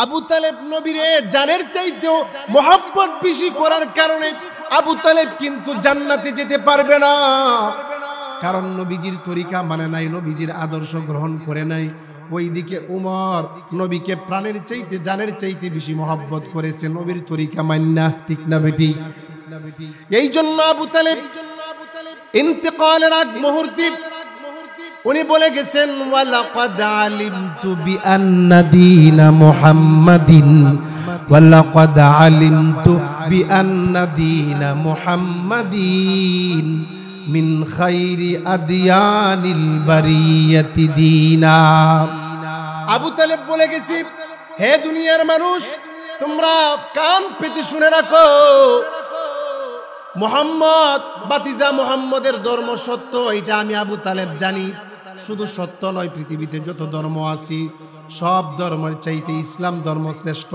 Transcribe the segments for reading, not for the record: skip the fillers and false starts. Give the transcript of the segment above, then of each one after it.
আবু তালেব নবীরে জানের চাইতেও মোহাব্বত বেশি করার কারণে আবু তালেব কিন্তু জান্নাতে যেতে পারবে না, কারণ নবীজির তরিকা মানে নাই, নবীজির আদর্শ গ্রহণ করে নাই। ওইদিকে উমর নবীকে প্রাণের চাইতে জানের চাইতে বেশি মোহাব্বত করেছে, নবীর তরিকা মান্না, ঠিক না বেটি? এই জন্য আবু তালেব ইন্তেকালের আগ মুহূর্তে উনি বলে গেছেন, ওয়ালাকাদ আলিমতু বিআন্না দীনা মুহাম্মাদিন, ওয়ালাকাদ আলিমতু বিআন্না দীনা মুহাম্মাদিন মিন খায়রি আদিয়ানিল বারিয়াতি দীনা। আবু তালেব বলে গেছি, হে দুনিয়ার মানুষ, তোমরা কান পেতে শুনে রাখো, মুহাম্মদ বাতিজা মুহাম্মদের ধর্ম সত্য, এটা আমি আবু তালেব জানি। শুধু সত্য নয়, পৃথিবীতে যত ধর্ম আছে সব ধর্মের চাইতে ইসলাম ধর্ম শ্রেষ্ঠ।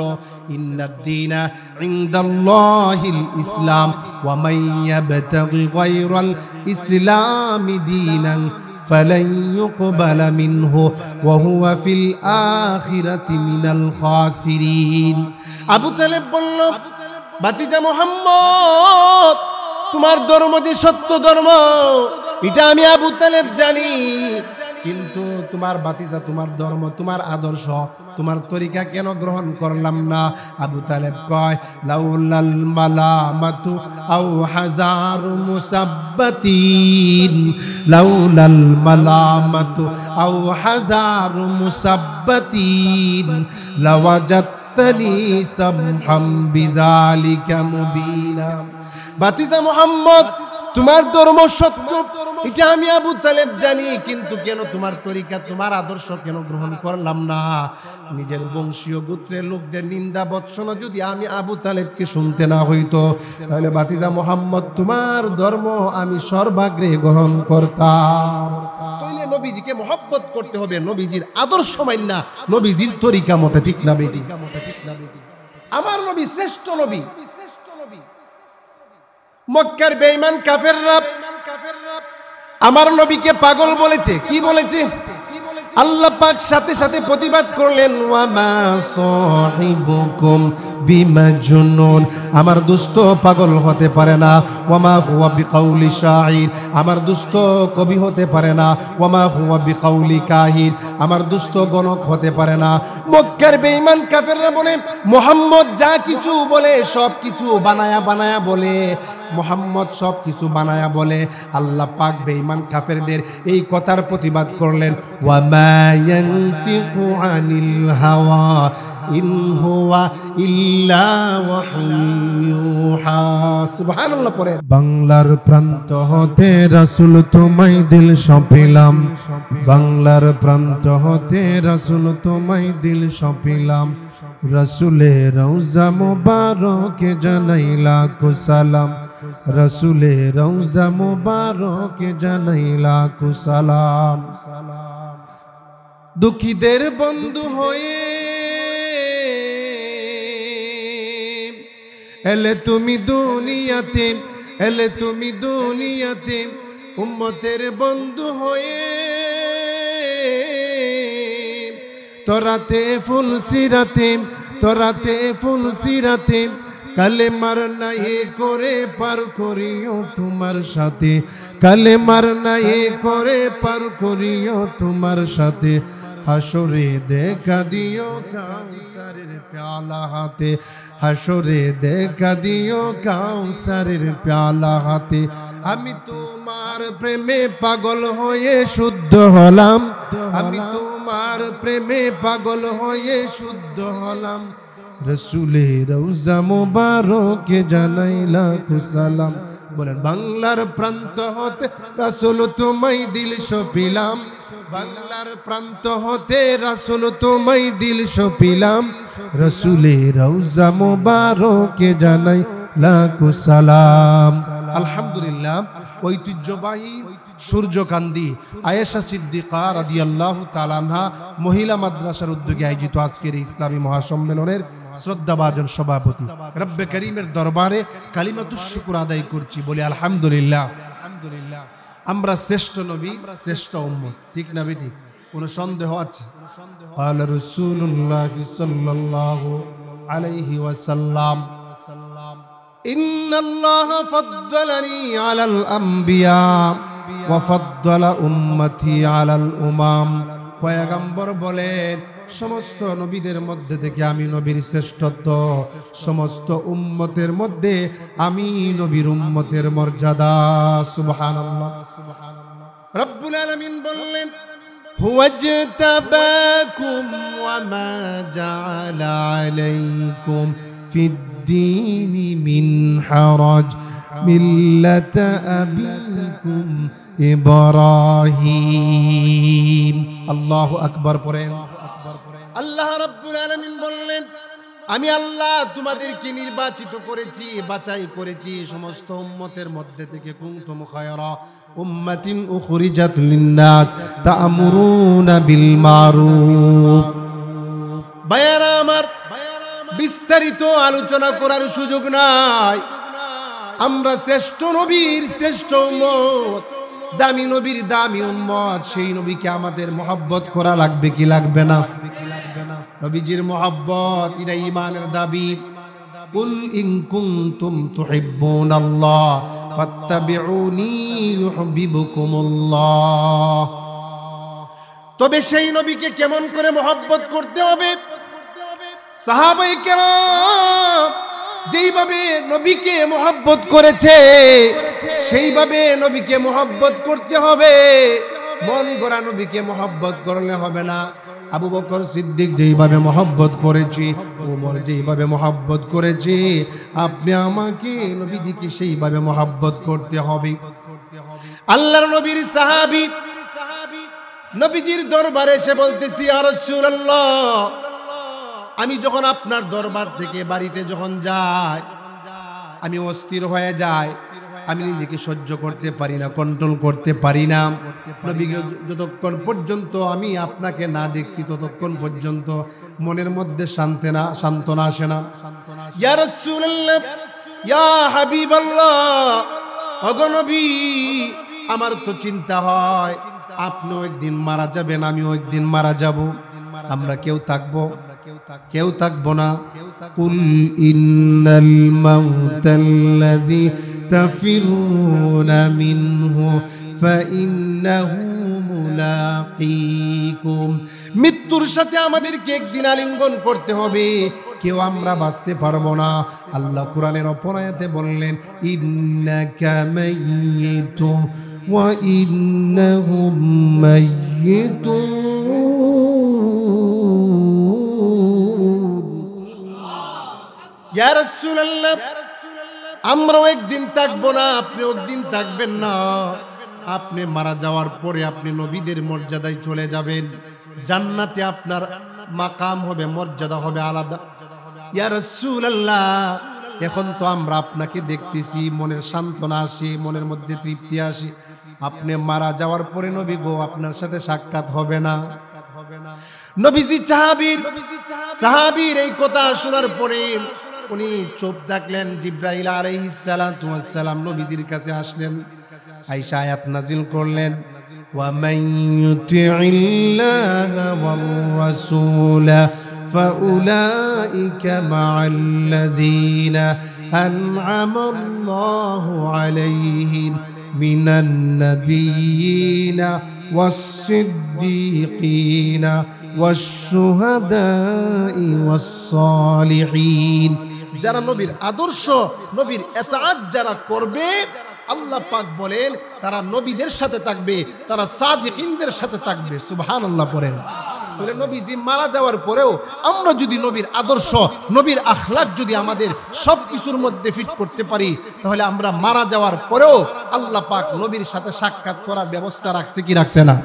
ইন্নাদ-দীনা ইনদাল্লাহিল ইসলাম ওয়া মান ইয়াবতাগি গায়রাল ইসলামি দীনান ফালান ইউকবালা মিনহু ওয়া হুয়া ফিল আখিরাতি মিনাল খাসিরিন। আবু তালেব বলল, বাতিজা মুহাম্মদ, তোমার ধর্ম যে সত্য ধর্ম এটা আমি আবু তালেব জানি, কিন্তু তোমার বাতিজা, তোমার ধর্ম, তোমার আদর্শ, তোমার তরিকা কেন গ্রহণ করলাম না? আবু তালেব কয়, লাউলাল মালামাতু আও হাজারু মুসাব্বাতিন, লাউলাল মালামাতু আও হাজারু মুসাব্বাতিন লাওয়াজাদতানি সামহাম বিযালিকা মুবিনা। বাতিজা মুহাম্মদ, তোমার ধর্ম সত্য এটা আমি আবু তালেব জানি, কিন্তু কেন তোমার তরিকা, তোমার আদর্শ কেন গ্রহণ করলাম না? নিজের বংশীয় গোত্রের লোকদের নিন্দা বৎসনা যদি আমি আবু তালেবকে শুনতে না হইতো, তাহলে বাতিজা মুহাম্মদ, তোমার ধর্ম আমি সর্বাগ্রে গ্রহণ করতাম। তাইলে নবীজিকে মহব্বত করতে হবে নবীজির আদর্শ মাইন্না, নবীজির তরিকা মতে, ঠিক না বেটি? আমার নবী শ্রেষ্ঠ নবী। মক্কার বেঈমান কাফেররা আমার নবীকে পাগল বলেছে। কি বলেছে? আল্লাহ পাক সাথে সাথে প্রতিবাদ করলেন, ওয়া মা সাহিবুকুম বিমাজনুন, আমার দুষ্ট পাগল হতে পারে না। ওয়া মা হুয়া বিকাউলি শাঈর, আমার দুষ্ট কবি হতে পারে না। ওয়া মা হুয়া বিকাউলি কাহিন, আমার দুষ্ট গণক হতে পারে না। মক্কার বেঈমান কাফেররা বলে, মুহাম্মদ যা কিছু বলে সব কিছু বানায়া বানায়া বলে, মুহাম্মদ সব কিছু বানায়া বলে। আল্লাহ পাক বেঈমান কাফেরদের এই কথার প্রতিবাদ করলেন, ওয়া মা ইয়ানতিকু আনিল হাওয়া ইন হুয়া ইল্লা ওয়াহয়ুহা। সুবহানাল্লাহ পড়ে। বাংলার প্রান্ত হতে রাসূল তোমায় দিল সঁপিলাম, বাংলার প্রান্ত হতে রাসূল তোমায় দিল সঁপিলাম, রাসূলের রওজা মুবারকে জানাই লাখো সালাম, রাসূলের রওজা মুবারকে জানাই লাখো সালাম। দুঃখীদের বন্ধু হয়ে এলে তুমি দুনিয়াতে, এলে তুমি দুনিয়াতে, উম্মতের বন্ধু হয়ে তোরাতে ফুল সিরাতে, তোরাতে ফুল সিরাতে, কালেমার নাই করে পার করিও তোমার সাথে, কালেমার নাই করে পার করিও তোমার সাথে, হাসরে দেখা দিও কাউসারের প্যালা হাতে, হাসরে দেখা দিও কাউসারের প্যালা হাতে। আমি তোমার প্রেমে পাগল হয়ে শুদ্ধ হলাম, আমি তোমার প্রেমে পাগল হয়ে শুদ্ধ হলাম, রাসূলের রওজা মুবারকে জানাই লাখো সালাম। বলেন, বাংলার প্রান্ত হতে রাসূল তোমায় দিল সঁপিলাম, বাংলার প্রান্ত হতে রাসূল তোমায় দিল সঁপিলাম, রাসূলের রওজা মুবারকে জানাই লাখো সালাম। আলহামদুলিল্লাহ, ঐতিহ্যবাহী সূর্যকান্দি আয়েশা সিদ্দিকা রাদিয়াল্লাহু তাআলা আনহা মহিলা মাদ্রাসার উদ্যোগে আয়োজিত আজকের ইসলামী মহাসম্মেলনের শ্রদ্ধাভাজন সভাপতি রব্বে করিমের দরবারে কালিমাতুশ শুকর আদায় করছি, বলি আলহামদুলিল্লাহ। আলহামদুলিল্লাহ, আমরা শ্রেষ্ঠ নবী, শ্রেষ্ঠ উম্মত, ঠিক না বেটি? কোনো সন্দেহ আছে? قال رسول الله صلى الله عليه وسلم إن الله فضلني على الأنبياء وفضل أمتي على الأمم পয়গম্বর বলেন সমস্ত নবীদের মধ্যে থেকে আমি নবীর শ্রেষ্ঠত্ব, সমস্ত উম্মতের মধ্যে আমি নবীর উম্মতের মর্যাদা। সুবহানাল্লাহ। রব্বুল আলামিন বললেন হুয়াজতাবাকুম ওয়া মা জাআলা আলাইকুম ফিদ্দীনি মিন হারাজ মিল্লাতা আবিকুম ইব্রাহিম। আল্লাহু আকবার পড়েন। আল্লাহ রাব্বুল আলামিন বললেন আমি আল্লাহ তোমাদেরকে নির্বাচিত করেছি, বাছাই করেছি সমস্ত উম্মতের মধ্যে থেকে। কুনতুম খায়রা উম্মাতিন উখরিজাত লিন-নাস তা'মুরুনা বিল মারুফ। ভাইয়ারা আমার, বিস্তারিত আলোচনা করার সুযোগ নাই। আমরা শ্রেষ্ঠ নবীর শ্রেষ্ঠ উম্মত, দামি নবীর দামি উম্মত, সেই নবীকে আমাদের মহব্বত করা লাগবে কি লাগবে না? নবীজির মহব্বত এটা ঈমানের দাবি। কুল ইন কুনতুম তুহিব্বুনাল্লাহ ফাত্তাবিউনি ইউহিব্বুকুমুল্লাহ। তবে সেই নবীকে কেমন করে মহব্বত করতে হবে? সাহাবায়ে কেরাম যেইভাবে নবীকে মহব্বত করেছে সেইভাবে নবীকে মহব্বত করতে হবে। মন গড়া নবীকে মহব্বত করলে হবে না। আবু বকর সিদ্দিক যেইভাবে মহব্বত করেছি, ওমর যেইভাবে মহব্বত করেছি, আপনি আমাকে নবীজিকে সেইভাবে মহব্বত করতে হবে। আল্লাহর নবীর সাহাবী নবীজির দরবারে এসে বলতেছি ইয়া রাসূলুল্লাহ, আমি যখন আপনার দরবার থেকে বাড়িতে যখন যাই আমি অস্থির হয়ে যাই, আমি নিজেকে সহ্য করতে পারি না, কন্ট্রোল করতে পারি না। নবীকে যতক্ষণ পর্যন্ত আমি আপনাকে না দেখছি ততক্ষণ পর্যন্ত মনের মধ্যে সান্ত্বনা আসে না। ইয়া রাসূলুল্লাহ, ইয়া হাবিবাল্লাহ, ওগো নবী, আমার তো চিন্তা হয় আপনিও একদিন মারা যাবেন, আমিও একদিন মারা যাব, আমরা কেউ থাকবো কেউ থাকবো না। কুল ইন্নাল মাউতাল্লাযী তাফিরুনা মিনহু ফাইন্নাহু মুলাকীকুম। মৃত্যুর সাথে আমাদেরকে একদিন আলিঙ্গন করতে হবে, কেউ আমরা বাঁচতে পারবো না। আল্লাহ কোরআনের অপর আয়াতে বললেন ইন্নাকা মাইয়িতুন ওয়া ইন্নাহুম মাইয়িতুন। ইয়া রাসূলুল্লাহ, আমরাও একদিন থাকবো না, আপনিও একদিন থাকবেন না। আপনি মারা যাওয়ার পরে আপনি নবীদের মর্যাদায় চলে যাবেন, জান্নাতে আপনার মাকাম হবে, মর্যাদা হবে আলাদা। ইয়া রাসূলুল্লাহ, এখন তো আমরা আপনাকে দেখতেছি, মনের সান্ত্বনা আসে, মনের মধ্যে তৃপ্তি আসে। আপনি মারা যাওয়ার পরে নবী গো আপনার সাথে সাক্ষাৎ হবে না। নবীজি সাহাবীর এই কথা শোনার পরে উনি চুপ থাকলেন। জিবরাইল আলাইহিস সালাতু ওয়াস সালাম নবীজির কাছে আসলেন, আয়েশা আয়াত নাজিল করলেন ওয়া মান ইউতিইল্লাহা ওয়ার রাসূলা ফাউলাইকা মাআল্লাযীনা আন'আমাল্লাহু আলাইহিম মিনান নাবিয়্যিনা ওয়াস-সিদ্দীকিনা ওয়াশ-শুহাদাই ওয়াস-সালিহিন। যারা নবীর আদর্শ, নবীর ইতাআত যারা করবে, আল্লাহ পাক বলেন তারা নবীদের সাথে থাকবে, তারা সাদিকিনদের সাথে থাকবে। সুবহানাল্লাহ পড়েন। তাহলে নবীজি মারা যাওয়ার পরেও আমরা যদি নবীর আদর্শ, নবীর আখলাক যদি আমাদের সব কিছুর মধ্যে ফিট করতে পারি, তাহলে আমরা মারা যাওয়ার পরেও আল্লাহ পাক নবীর সাথে সাক্ষাৎ করার ব্যবস্থা রাখছে কি রাখছে না?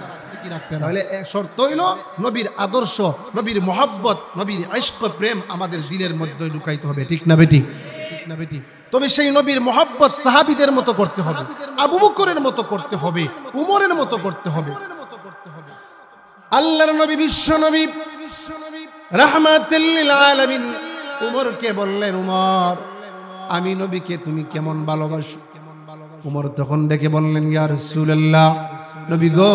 তাহলে শর্ত হইল নবীর আদর্শ, নবীর মহব্বত, নবীর ইশক প্রেম আমাদের দিলের মধ্যে ঢুকাইতে হবে। ঠিক না বেটি? তবে সেই নবীর মহব্বত সাহাবীদের মতো করতে হবে, আবু বকরের মতো করতে হবে, উমরের মতো করতে হবে। আল্লাহর নবী, বিশ্ব নবী, রাহমাতুল লিল আলামিন উমরকে বললেন, উমর আমি নবীকে তুমি কেমন ভালোবাসো? উমর তখন ডেকে বললেন, ইয়া রাসূলুল্লাহ, নবী গো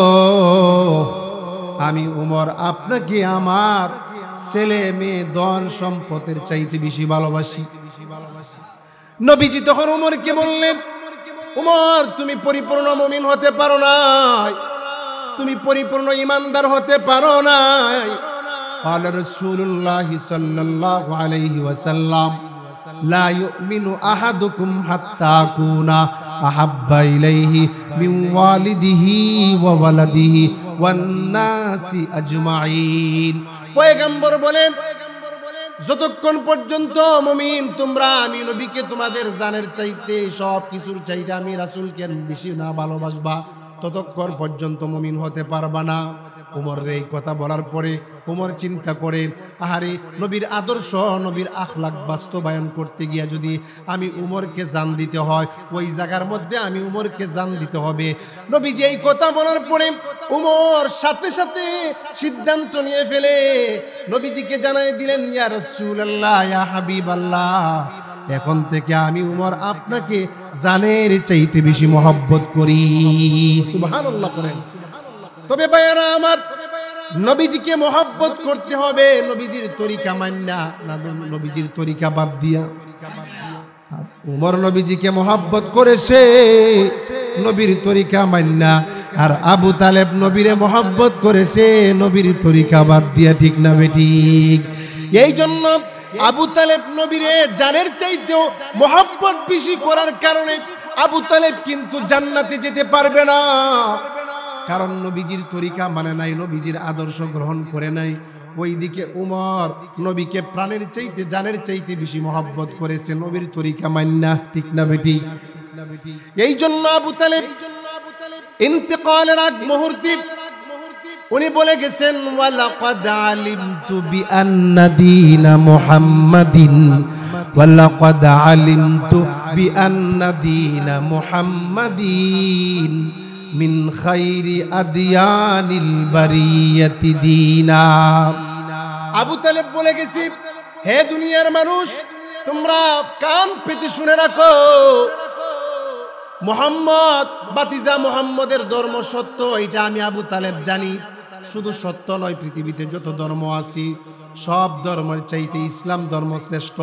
আমি উমর আপনাকে আমার ছেলে মেয়ে ধন সম্পদের চাইতে বেশি ভালোবাসি। নবীজি তখন উমরকে বললেন, উমর তুমি পরিপূর্ণ মুমিন হতে পারো নাই, তুমি পরিপূর্ণ ইমানদার হতে পারো নাই। قال رسول الله صلى الله عليه وسلم لا يؤمن أحدكم حتى أكون أحب إليه من والده وولده والناس أجمعين। পয়গম্বর বলেন, যতক্ষণ পর্যন্ত মুমিন তোমরা আমি নবীকে তোমাদের জানের চাইতে সব কিছুর চাইতে আমি রাসূলকে বেশি না ভালোবাসবা, ততক্ষণ পর্যন্ত মুমিন হতে পারবা না। উমরের এই কথা বলার পরে উমর চিন্তা করে, আহারে নবীর আদর্শ নবীর আখলাক বাস্তবায়ন করতে গিয়া যদি আমি উমরকে জান দিতে হয়, ওই জায়গার মধ্যে আমি উমরকে জান দিতে হবে। নবী যে এই কথা বলার পরে উমর সাথে সাথে সিদ্ধান্ত নিয়ে ফেলে নবীজিকে জানাই দিলেন, ইয়া রাসূলুল্লাহ, ইয়া হাবিবাল্লাহ, এখন থেকে আমি উমর আপনাকে জানের চাইতে বেশি মহব্বত করি। সুবহানাল্লাহ করেন। তবে ভাইয়ারা আমার, নবীজিকে মহব্বত করতে হবে নবীজির তরিকা মান্না, না নবীজির তরিকা বাদ দিয়া। উমর নবীজিকে মহব্বত করেছে নবীর তরিকা মান্না, আর আবু তালেব নবীরে মহব্বত করেছে নবীর তরিকা বাদ দিয়া। ঠিক না বেঠিক? এই জন্য আবু তালেব নবীরে জানের চাইতেও মহব্বত বেশি করার কারণে আবু তালেব কিন্তু জান্নাতে যেতে পারবে না, কারণ নবীজির তরিকা মানে নাই, নবীজির আদর্শ গ্রহণ করে নাই। ওইদিকে উমর নবীকে প্রাণের চাইতে জানের চাইতে বেশি মহব্বত করেছে নবীর তরিকা মান্না। ঠিক না বেটি? এই জন্য আবু তালেব ইন্তেকালের আগ মুহূর্তে উনি বলে গেছেন, ওয়ালাকাদ আলিমতু বিআন্না দীনা মুহাম্মাদিন, ওয়ালাকাদ আলিমতু বিআন্না দীনা মুহাম্মাদিন মিন খায়রি আদিয়ানিল বারিয়াতি দীনা। আবু তালেব বলে গেছি, হে দুনিয়ার মানুষ, তোমরা কান পেতে শুনে রাখো, মুহাম্মদ বাতিজা মুহাম্মদের ধর্ম সত্য, এটা আমি আবু তালেব জানি। শুধু সত্য নয়, পৃথিবীতে যত ধর্ম আছে সব ধর্মের চাইতে ইসলাম ধর্ম শ্রেষ্ঠ।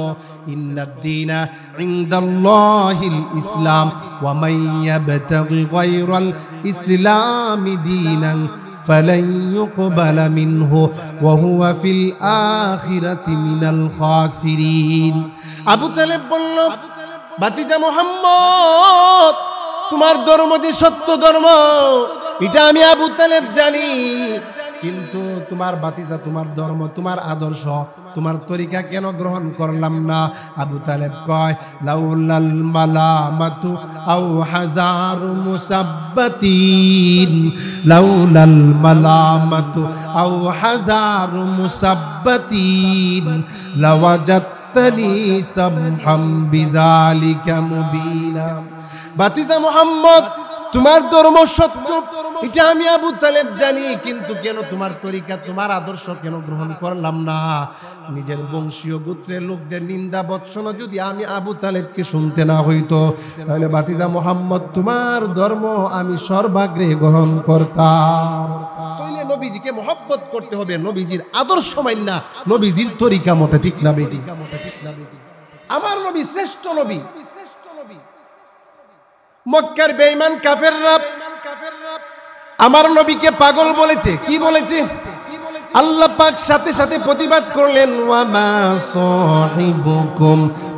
ইন্নাদ-দীনা ইনদাল্লাহিল ইসলাম ওয়া মান ইয়াবতাগি গায়রাল ইসলামি দীনান ফালান ইউকবালা মিনহু ওয়া হুয়া ফিল আখিরাতি মিনাল খাসিরিন। আবু তালেব বলল, বাতিজা মুহাম্মদ, তোমার ধর্ম যে সত্য ধর্ম এটা আমি আবু তালেব জানি, কিন্তু তোমার বাতিজা তোমার ধর্ম তোমার আদর্শ তোমার তরিকা কেন গ্রহণ করলাম না? আবু তালেব কয়, লাউলাল মালামাতু আও হাজারু মুসাব্বাতিন, লাউলাল মালামাতু আও হাজারু মুসাব্বাতিন লাওয়াজাতনি সামহাম বিযালিকা মুবিনা। বাতিজা মুহাম্মদ, তোমার ধর্ম সত্য এটা আমি আবু তালেব জানি, কিন্তু কেন তোমার তরিকা তোমার আদর্শ কেন গ্রহণ করলাম না? নিজের বংশীয় গোত্রের লোকদের নিন্দা বৎসনা যদি আমি আবু তালেবকে শুনতে না হইতো, তাহলে বাতিজা মুহাম্মদ তোমার ধর্ম আমি সর্বাগ্রে গ্রহণ করতাম। তাইলে নবীজিকে মহব্বত করতে হবে নবীজির আদর্শ মাইন্না, নবীজির তরিকা মতে। ঠিক না বেটি? আমার নবী শ্রেষ্ঠ নবী। মক্কার বেঈমান কাফেররা আমার নবীকে পাগল বলেছে। কি বলেছে? আল্লাহ পাক সাথে সাথে প্রতিবাদ করলেন, ওয়া মা সাহিবুকুম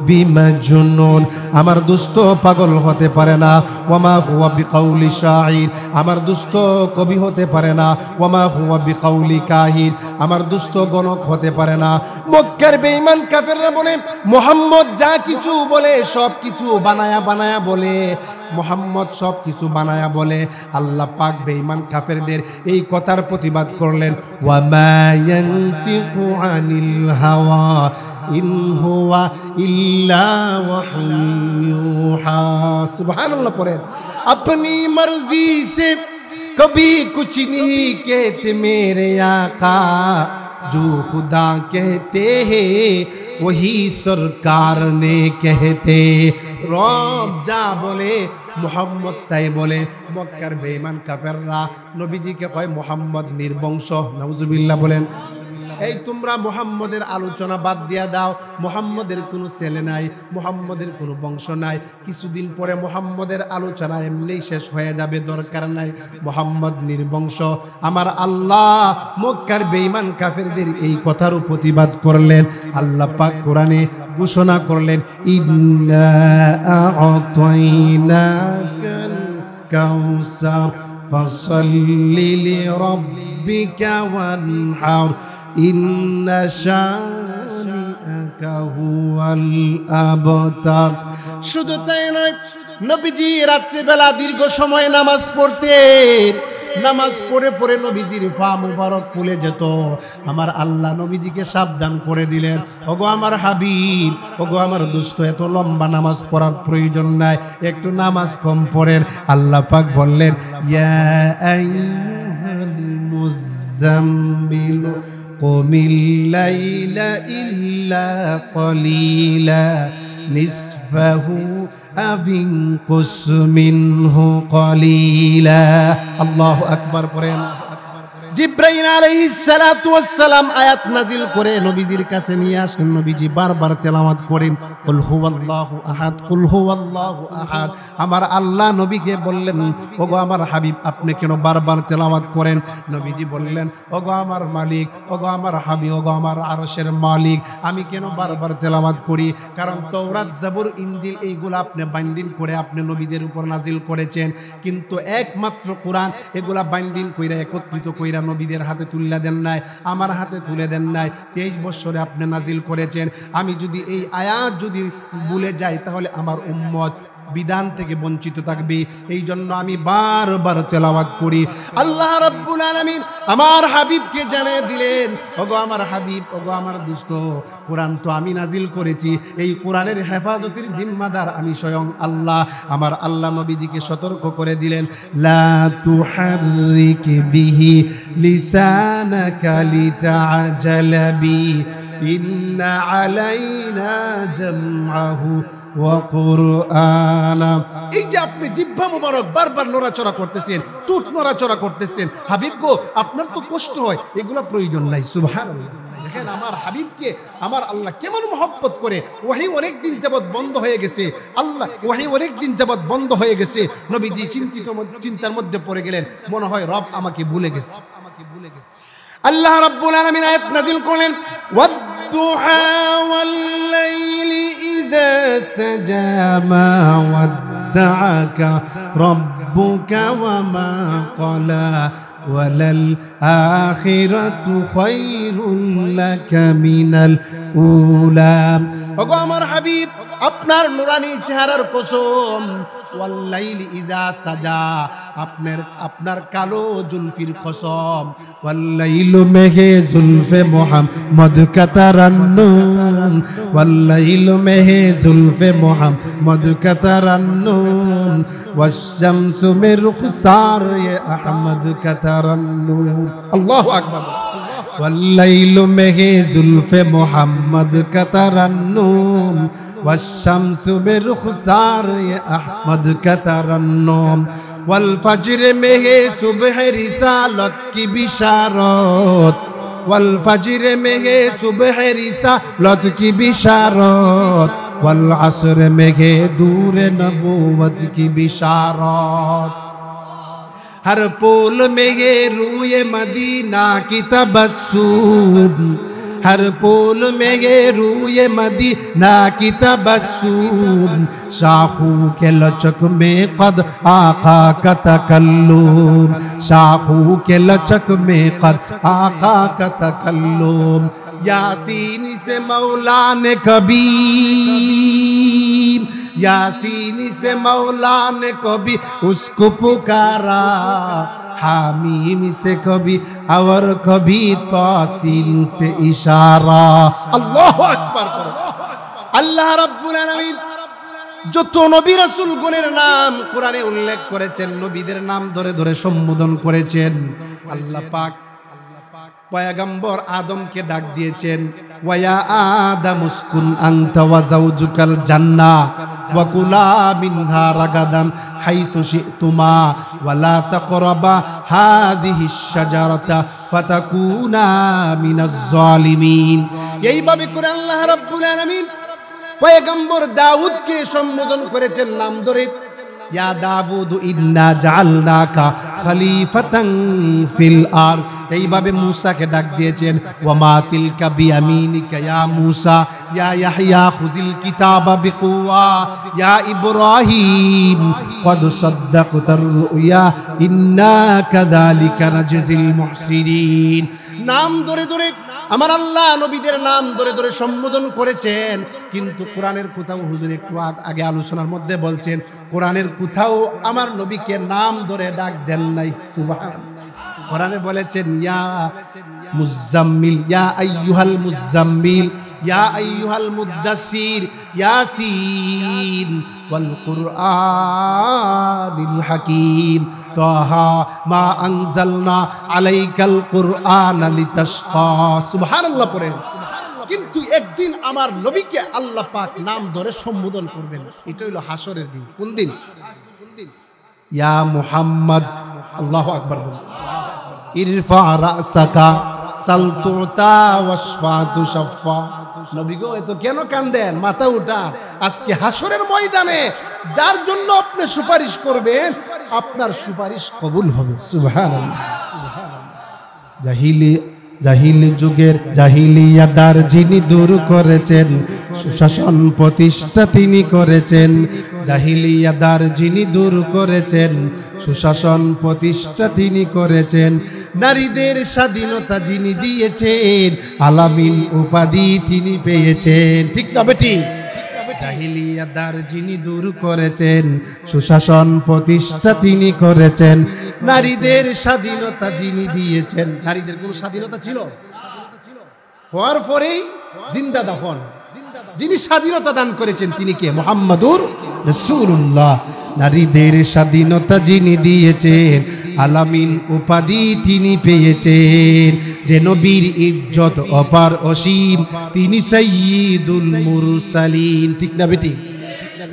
বিমাজনুন, আমার দুস্থ পাগল হতে পারে না। ওয়া মা হুয়া বিকাউলি শাঈর, আমার দুস্থ কবি হতে পারে না। ওয়া মা হুয়া বিকাউলি কাহিন, আমার দুস্থ গণক হতে পারে না। মক্কার বেঈমান কাফেররা বলে, মুহাম্মদ যা কিছু বলে সব কিছু বানায়া বানায়া বলে, মুহাম্মদ সব কিছু বানায়া বলে। আল্লাহ পাক বেঈমান কাফেরদের এই কথার প্রতিবাদ করলেন, ওয়া মা ইয়ানতিকু আনিল হাওয়া ইন হুয়া ইল্লা ওয়াহয়ু ইউহা। সুবহানাল্লাহ পড়েন। अपनी मर्जी से कभी कुछ नहीं कहते मेरे आका, जो खुदा कहते हैं वही सरकार ने कहते, রব যা বলে মুহাম্মদ তাই বলে। মক্কার বেঈমান কাফেররা নবীজিকে কয় মুহাম্মদ নির্বংশ, নাউজুবিল্লাহ বলেন। এই তোমরা মুহাম্মদের আলোচনা বাদ দিয়া দাও, মুহাম্মদের কোনো ছেলে নাই, মুহাম্মদের কোনো বংশ নাই, কিছুদিন পরে মুহাম্মদের আলোচনা এমনিই শেষ হয়ে যাবে, দরকার নাই, মুহাম্মদ নির্বংশ। আমার আল্লাহ মক্কার বেঈমান কাফেরদের এই কথার প্রতিবাদ করলেন। আল্লাহ পাক কোরআনে ঘোষণা করলেন, ইন্না আ'তাইনাকাল কাউসার ফাসাল্লি লিরাব্বিকা ওয়ানহার ইন্না শানিআকা হুয়াল আবতার। শুধু তাই নয়, নবীজি রাত্রিবেলা দীর্ঘ সময় নামাজ পড়তেন। নামাজ পড়ে পড়ে নবীজির পা মুবারক ফুলে যেত। আমার আল্লাহ নবীজিকে সাবধান করে দিলেন, ওগো আমার হাবিব, ওগো আমার দোস্ত, এত লম্বা নামাজ পড়ার প্রয়োজন নাই, একটু নামাজ কম পড়েন। আল্লাহ পাক বললেন, ইয়া আইয়ুহাল মুযাম্মিল কুমিল লাইলা ইল্লা কলিলা নিসফাহু আবিনকুস মিনহু কলিলা। আল্লাহু আকবার পড়েন। জিব্রাইল আলাইহিস সালাতু ওয়াস সালাম আয়াত নাজিল করে নবীজির কাছে নিয়ে আসলেন। নবীজি বারবার তেলাওয়াত করেন, কুল হুয়াল্লাহু আহাদ, কুল হুয়াল্লাহু আহাদ। আমার আল্লাহ নবীকে বললেন, ওগো আমার হাবিব, আপনি কেন বারবার তেলাওয়াত করেন? নবীজি বললেন, ওগো আমার মালিক, ওগো আমার হাবিব, ওগো আমার আরশের মালিক, আমি কেন বারবার তেলাওয়াত করি? কারণ তাওরাত, জাবুর, ইনজিল এইগুলো আপনি বাইন্ডিং করে আপনি নবীদের উপর নাজিল করেছেন, কিন্তু একমাত্র কোরআন এগুলা বাইন্ডিং কইরা একত্রিত কইরা নবীদের হাতে তুলে দেন নাই, আমার হাতে তুলে দেন নাই। 23 বছরে আপনি নাজিল করেছেন। আমি যদি এই আয়াত যদি ভুলে যাই তাহলে আমার উম্মত বিধান থেকে বঞ্চিত থাকবে। এই জন্য আমি বারবার তেলাওয়াত করি। আল্লাহ রাব্বুল আলামিন আমার হাবিবকে জানিয়ে দিলেন, ওগো আমার হাবিব, ওগো আমার দোস্ত, কোরআন তো আমি নাজিল করেছি, এই কোরআনের হেফাজতের জিম্মাদার আমি স্বয়ং আল্লাহ। আমার আল্লাহ নবীজিকে সতর্ক করে দিলেন, লা তুহাররিক বিহি লিসানাকা লিতাআজালা বি ইন্না আলাইনা জামআহু ওয়া কুরআনা। এই যে আপনি জিহ্বা মুবারক বারবার নড়াচড়া করতেছেন, টুট নড়াচড়া করতেছেন, হাবিব গো আপনার তো কষ্ট হয়, এগুলো প্রয়োজন নাই। সুবহানাল্লাহ। দেখেন আমার হাবিবকে আমার আল্লাহ কেমন মহব্বত করে। ওয়াহি অনেক দিন যাবৎ বন্ধ হয়ে গেছে, আল্লাহ ওয়াহি অনেক দিন যাবৎ বন্ধ হয়ে গেছে। নবীজি চিন্তার মধ্যে পড়ে গেলেন, মনে হয় রব আমাকে ভুলে গেছে। আল্লাহ রাব্বুল আলামিন আয়াত নাযিল করলেন, ওয়াদ-দুহা ওয়াল-লাইলি ইযা সাজা মা ওয়াদ্দাআকা রাব্বুকা ওয়া মা ক্বালা ওয়ালাল আখিরাতু খায়রুল লাকা মিনাল উলা। ওগো আমার হাবিব, আপনার নুরানি চেহারার কসম, ওয়াল্লাইলি ইযা সাজা, আপনার কালো জুলফির কসম, ওয়াল্লাইলু মেহে জুলফে মুহাম্মদ কাতারান্নুন, ওয়াল্লাইলু মেহে জুলফে মুহাম্মদ কাতারান্নুন, ওয়াশ-শামসু মির খুসার ইয়া আহমদ কাতারান্নুন। আল্লাহু আকবার। ওয়াল্লাইলু মেহে জুলফে মুহাম্মদ কাতারান্নুন, ওয়াশ-শামসু মির খুসার ইয়া আহমদ কাতারান্নুন, ওয়াল ফজর মেহে সুবহ রিসালত কি বিশারত, ওয়াল ফজর মেহে সুবহ রিসালত কি বিশারত, ওয়াল আসর মেহে দূর নবুवत की बिशारत। हर पोल में ये रूए मदीना की तबस्सुम, हर पोल में ये रूए मदीना की तबस्सुम, शाखों के लचक में कद आका का तकल्लुम, शाखों के लचक में कद आका का तकल्लुम। यासीन से मौला ने कभी, यासीन से मौला ने कभी उसको पुकारा, हामीम से कभी और कभी तासीन से इशारा। अल्लाह अकबर। अल्लाह रब्बुल आलामीन যত নবী রাসূল গণের নাম কোরআনে উল্লেখ করেছেন, নবীদের নাম ধরে ধরে সম্বোধন করেছেন। আল্লাহ পাক পয়গম্বর আদমকে ডাক দিয়েছেন, ওয়া ইয়া আদম উসকুন আনতা ওয়া যাওজুকাল জান্নাহ, ওয়া কুলা মিনহা রাগাদান হাইসু শি'তুমা ওয়া লা তাকরাবা হাযিহিশ শাজারাতা ফাতাকুনা মিনাজ জালিমিন। এইভাবে করে আল্লাহ রাব্বুল আলামিন পয়গম্বর দাউদকে সম্বোধন করেছেন নাম ধরে, ইয়া দাউদ ইন্না জাআলনাকা খলিফাতান ফিল আরদ। এইভাবে মূসাকে ডাক দিয়েছেন, ওয়া মা তিলকা বিয়ামিনিকা ইয়া মূসা, ইয়া ইয়াহইয়া খুযিল কিতাবা বিকুওয়া, ইয়া ইব্রাহিম ক্বাদ সাদ্দাকতার রুয়া ইন্না কাযালিকা নাজজিল মুহসিনিন। নাম ধরে ধরে আমার আল্লাহ নবীদের নাম ধরে ধরে সম্বোধন করেছেন, কিন্তু কোরআনের কোথাও হুজুর একটু আগে আলোচনার মধ্যে বলছেন কোরআনের কোথাও আমার নবীকে নাম ধরে ডাক দেন নাই। সুবহানাল্লাহ। কোরআনে বলেছেন ইয়া মুজাম্মিল, ইয়া আইয়ুহাল মুজাম্মিল, ইয়া আইয়ুহাল মুদ্দাসির, ইয়াসিন ওয়াল কুরআনিল হাকীম, তাহা মা আনজালনা আলাইকাল কুরআনা লিতাশকা। সুবহানাল্লাহ পড়েন। কিন্তু একদিন আমার নবীকে আল্লাহ পাক নাম ধরে সম্বোধন করবেন, এটা হলো হাসরের দিন। কোন দিন? ইয়া মুহাম্মদ, আল্লাহু আকবার বলুন। ইরফা রাসাকা সাল তুতা ওয়াশফা তুশাফা। নবী গো এত কেন কান্দেন? মাথা উঠা, আজকে হাসরের ময়দানে যার জন্য আপনি সুপারিশ করবেন আপনার সুপারিশ কবুল হবে। সুবহানাল্লাহ। জাহিলি যুগের জাহিলিয়াদার যিনি দূর করেছেন, সুশাসন প্রতিষ্ঠা তিনি করেছেন। জাহিলিয়াদার যিনি দূর করেছেন, সুশাসন প্রতিষ্ঠা তিনি করেছেন। নারীদের স্বাধীনতা যিনি দিয়েছেন, আলামিন উপাধি তিনি পেয়েছেন। ঠিক না বেটি? জাহিলিয়াদার যিনি দূর করেছেন, সুশাসন প্রতিষ্ঠা তিনি করেছেন। নারীদের স্বাধীনতা যিনি দিয়েছেন, নারীদের কোনো স্বাধীনতা ছিল? হওয়ার পরেই জিন্দা দাফন। যিনি স্বাধীনতা দান করেছেন তিনি কে? মুহাম্মাদুর রাসূলুল্লাহ। নারীদের স্বাধীনতা যিনি দিয়েছেন, আলামিন উপাধি তিনি পেয়েছেন। যে নবীর ইজ্জত অপার অসীম, তিনি সাইয়্যিদুল মুরসালিন। ঠিক না বেটি?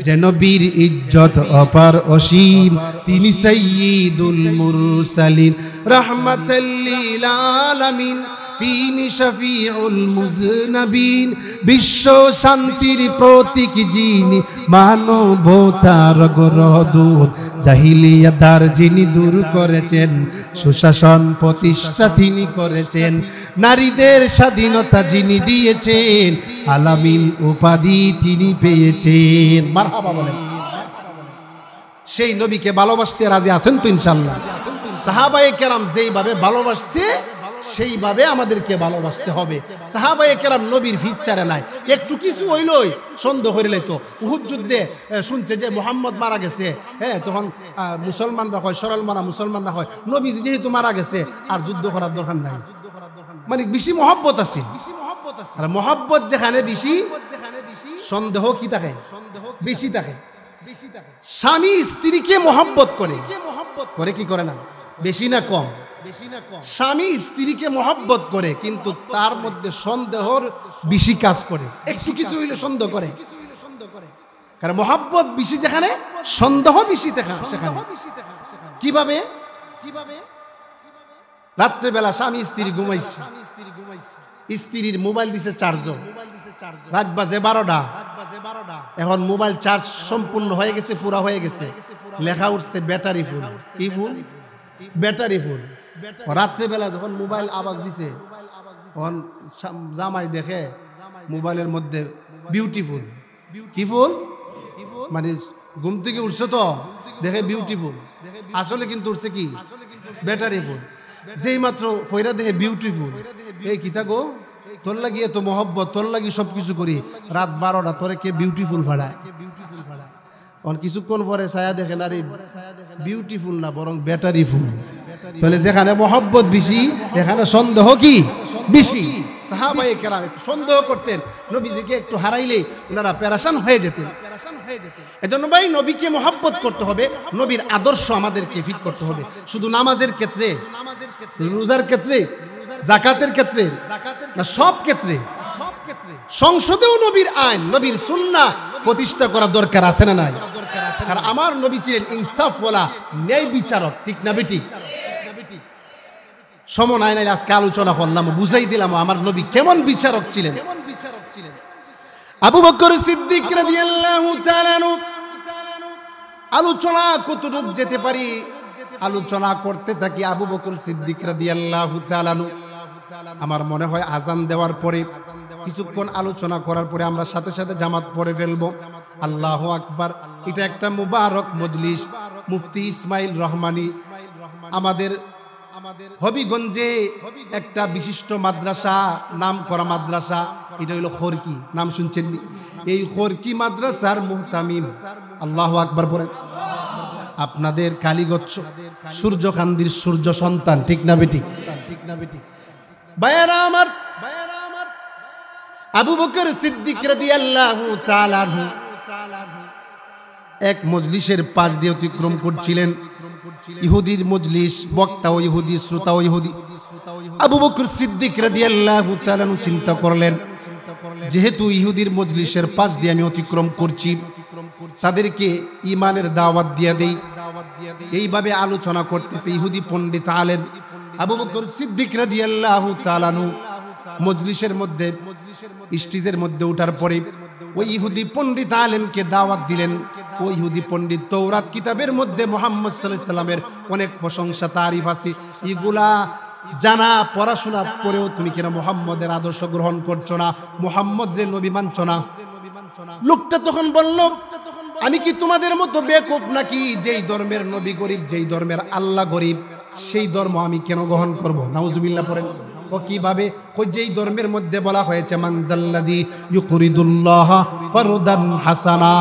যে নবীর ইজ্জত অপার অসীম, তিনি সাইয়্যিদুল মুরসালিন। রাহমাতাল লিল আলামিন, তিনি শফিউল মুজনবিন। বিশ্ব শান্তির প্রতীক যিনি, মানবতার গরদূত। জাহিলিয়াদার যিনি দূর করেছেন, সুশাসন প্রতিষ্ঠা তিনি করেছেন। নারীদের স্বাধীনতা যিনি দিয়েছেন, আলামিন উপাধি তিনি পেয়েছেন। মারহাবা বলেন। সেই নবীকে ভালোবাসতে রাজি আছেন তো ইনশাআল্লাহ? সাহাবায়ে কেরাম যেইভাবে ভালোবাসছে সেইভাবে আমাদেরকে ভালোবাসতে হবে। সাহাবায়ে কেরাম নবীর ফিচ্চারে নাই, একটু কিছু হইলই সন্দেহ হইলে তো। উহুদ যুদ্ধে শুনছে যে মুহাম্মদ মারা গেছে, তখন মুসলমানরা হয়, সরল মারা মুসলমানরা হয়, নবীজি যেহেতু মারা গেছে আর যুদ্ধ করার দরকার নাই। মানে বেশি মহব্বত আছে। আর মহব্বত যেখানে বেশি, সন্দেহ কি থাকে? বেশি থাকে। স্বামী স্ত্রীকে মহব্বত করে, করে কি করে না? বেশি না কম? স্বামী স্ত্রীকে মহব্বত করে, কিন্তু তার মধ্যে সন্দেহর বেশি কাজ করে। একটু কিছু হইলে সন্দেহ করে, কারণ মহব্বত বেশি যেখানে, সন্দেহ বেশি সেখানে। কিভাবে? রাত্রেবেলা স্বামী স্ত্রী ঘুমাইছে, স্ত্রীর মোবাইল দিছে চার্জর, রাত বাজে 12টা। এখন মোবাইল চার্জ সম্পূর্ণ হয়ে গেছে, পুরা হয়ে গেছে, লেখা উঠছে ব্যাটারি ফুল। কি ফুল? Battery full. রাত্রেবেলা যখন মোবাইল আওয়াজ দিছে, তখন জামাই দেখে মোবাইলের মধ্যে বিউটিফুল। কি ফুল? মানে ঘুম থেকে উঠছে তো দেখে বিউটিফুল, আসলে কিন্তু উঠছে কি? Battery full. যেই মাত্র ফয়রা দেখে বিউটিফুল, এই কি থাকো তোর লাগি এত মহব্বত, তোর লাগি সবকিছু করি, রাত 12টা তোরে কে বিউটিফুল ফাড়ায়। কিছুক্ষণ পরে ছায়া দেখে না রে বিউটিফুল না, বরং ব্যাটারি ফুল। তাহলে যেখানে মহব্বত বেশি, এখানে সন্দেহ কি বেশি। সাহাবায়ে কেরাম একটু সন্দেহ করতেন, নবীজিকে একটু হারাইলে ওনারা পেরেশান হয়ে যেতেন। এজন্য ভাই নবীকে মহব্বত করতে হবে, নবীর আদর্শ আমাদেরকে ফিট করতে হবে। শুধু নামাজের ক্ষেত্রে, রোজার ক্ষেত্রে, যাকাতের ক্ষেত্রে না, সব ক্ষেত্রে। সংসদেও নবীর আইন, নবীর সুন্নাহ প্রতিষ্ঠা করা দরকার আছে না নাই? আর আমার নবী ছিলেন ইনসাফওয়ালা, ন্যায় বিচারক, ঠিক না বেটি? সময় নাই আজকে আলোচনা করলাম, বুঝাই দিলাম আমার নবী কেমন বিচারক ছিলেন। আবু বকর সিদ্দিক রাদিয়াল্লাহু তাআলা আনহু, আলোচনা কতটুকু যেতে পারি আলোচনা করতে থাকি। আবু বকর সিদ্দিক রাদিয়াল্লাহু তাআলা আনহু, আমার মনে হয় আজান দেওয়ার পরে কিছুক্ষণ আলোচনা করার পরে আমরা সাথে সাথে জামাত পড়ে ফেলবো। আল্লাহু আকবার। এটা একটা মুবারক মজলিস। মুফতি ইসমাইল রহমানী আমাদের হবিগঞ্জে একটা বিশিষ্ট মাদ্রাসা, নাম করা মাদ্রাসা, এটা হলো খরকি, নাম শুনছেন? এই খরকি মাদ্রাসার মুহতামিম, আল্লাহু আকবার বলেন। আপনাদের কালীগচ্ছ সূর্যকান্দির সূর্য সন্তান, ঠিক না বেটি? ভাইয়ারা আমার, আবু বকর সিদ্দিক রাদিয়াল্লাহু তাআলা আনহু এক মজলিসের পাশ দিয়ে অতিক্রম করছিলেন। ইহুদির মজলিস, বক্তাও ইহুদি, শ্রোতাও ইহুদি। আবু বকর সিদ্দিক রাদিয়াল্লাহু তাআলা আনহু চিন্তা করলেন, যেহেতু ইহুদির মজলিসের পাশ দিয়ে আমি অতিক্রম করছি, তাদেরকে ঈমানের দাওয়াত দিয়ে দেই। এইভাবে আলোচনা করতেছে ইহুদি পণ্ডিত আলেম। আবু বকর সিদ্দিক রাদিয়াল্লাহু তাআলা আনহু মজলিসের মধ্যে, স্টেজের মধ্যে ওঠার পরে ওই ইহুদি পণ্ডিত আলেমকে দাওয়াত দিলেন। ওই ইহুদি পণ্ডিত তৌরাত কিতাবের মধ্যে মুহাম্মদ সাল্লাল্লাহু আলাইহি সাল্লামের অনেক প্রশংসা তারিফ আছে, এগুলা জানা পড়াশোনা করেও তুমি কেন মুহাম্মদের আদর্শ গ্রহণ করছো না, মুহাম্মদের নবী মানছো না? লোকটা তখন বলল, আমি কি তোমাদের মতো বেকুফ নাকি? যেই ধর্মের নবী গরিব, যেই ধর্মের আল্লাহ গরিব, সেই ধর্ম আমি কেন গ্রহণ করব? নাউজুবিল্লাহ পড়েন। ও কিভাবে? যেই ধর্মের মধ্যে বলা হয়েছে মানজাল্লাযী ইউকরিদুল্লাহ করদান হাসানা,